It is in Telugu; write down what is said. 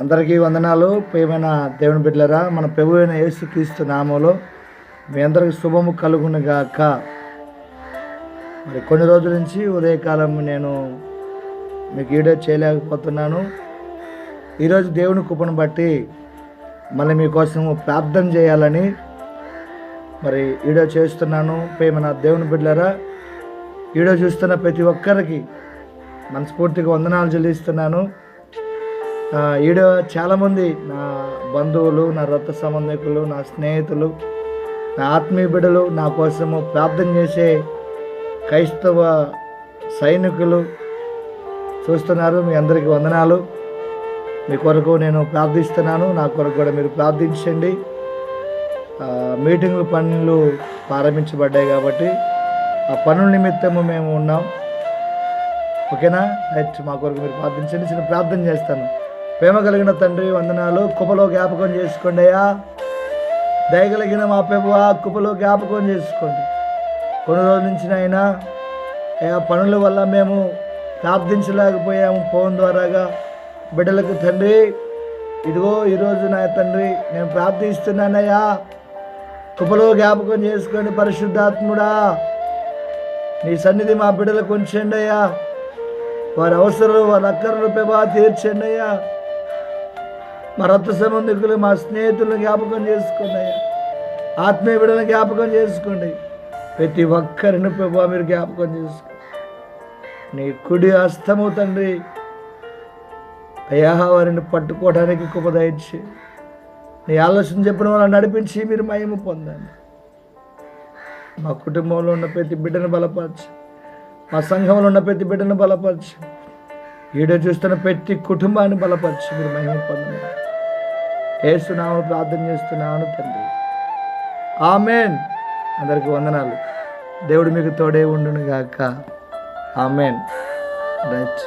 అందరికీ వందనాలు. ప్రియమైన దేవుని బిడ్డలారా, మన ప్రభు అయిన యేసుక్రీస్తు నామములో మీ అందరికి శుభము కలుగును గాక. మరి కొన్ని రోజుల నుంచి ఉదయకాలం నేను మీకు వీడియో చేయలేకపోతున్నాను. ఈరోజు దేవుని కృపను బట్టి మళ్ళీ మీకోసం ప్రార్థన చేయాలని మరి వీడియో చేస్తున్నాను. ప్రియమైన దేవుని బిడ్డలారా, వీడియో చూస్తున్న ప్రతి ఒక్కరికి మనస్ఫూర్తిగా వందనాలు చెల్లిస్తున్నాను. ఈడ చాలామంది నా బంధువులు, నా రక్త సంబంధికులు, నా స్నేహితులు, నా ఆత్మీయ బిడ్డలు, నా కోసము ప్రార్థన చేసే క్రైస్తవ సైనికులు చూస్తున్నారు. మీ అందరికీ వందనాలు. మీ కొరకు నేను ప్రార్థిస్తున్నాను. నా కొరకు కూడా మీరు ప్రార్థించండి. మీటింగ్లు పనులు ప్రారంభించబడ్డాయి కాబట్టి ఆ పనుల నిమిత్తము మేము ఉన్నాం. ఓకేనా? రైట్. మా కొరకు మీరు ప్రార్థించండి. చిన్న ప్రార్థన చేస్తాను. ప్రేమ కలిగిన తండ్రి, వందనాలు. కృపలో జ్ఞాపకం చేసుకోండి అయ్యా. దయగలిగిన మా ప్రభువా, కృపలో జ్ఞాపకం చేసుకోండి. కొన్ని రోజుల నుంచి అయినా అయ్యా పనుల వల్ల మేము ప్రార్థించలేకపోయాము ఫోన్ ద్వారాగా బిడ్డలకు. తండ్రి, ఇదిగో ఈరోజు నా తండ్రి నేను ప్రార్థిస్తున్నానయ్యా, కృపలో జ్ఞాపకం చేసుకోండి. పరిశుద్ధాత్ముడా, నీ సన్నిధి మా బిడ్డలకు ఉంచండి అయ్యా. వారి అవసరాలు, వారి అక్కర్లు ప్రభా తీర్చండి అయ్యా. మా రక్త సంబంధికులు, మా స్నేహితులను జ్ఞాపకం చేసుకోండి అయ్యా. ఆత్మీయ బిడ్డలను జ్ఞాపకం చేసుకోండి. ప్రతి ఒక్కరిని ప్రభా మీరు జ్ఞాపకం చేసుకోండి. నీ కుడి హస్తము తండ్రి అయ్యా వారిని పట్టుకోవడానికి కృప దయచేయండి. నీ ఆలోచన చెప్పిన వాళ్ళని నడిపించి మీరు మహిమ పొందండి. మా కుటుంబంలో ఉన్న ప్రతి బిడ్డను బలపరచు. మా సంఘంలో ఉన్న ప్రతి బిడ్డను బలపరచు. వీడియో చూస్తున్న ప్రతి కుటుంబాన్ని బలపరచు. మీరు మహిమ పొందండి. యేసు నామములో ప్రార్థన చేస్తున్నాను తండ్రి. ఆమేన్. అందరికీ వందనాలు. దేవుడు మీకు తోడే ఉండును గాక. ఆమేన్. రైట్.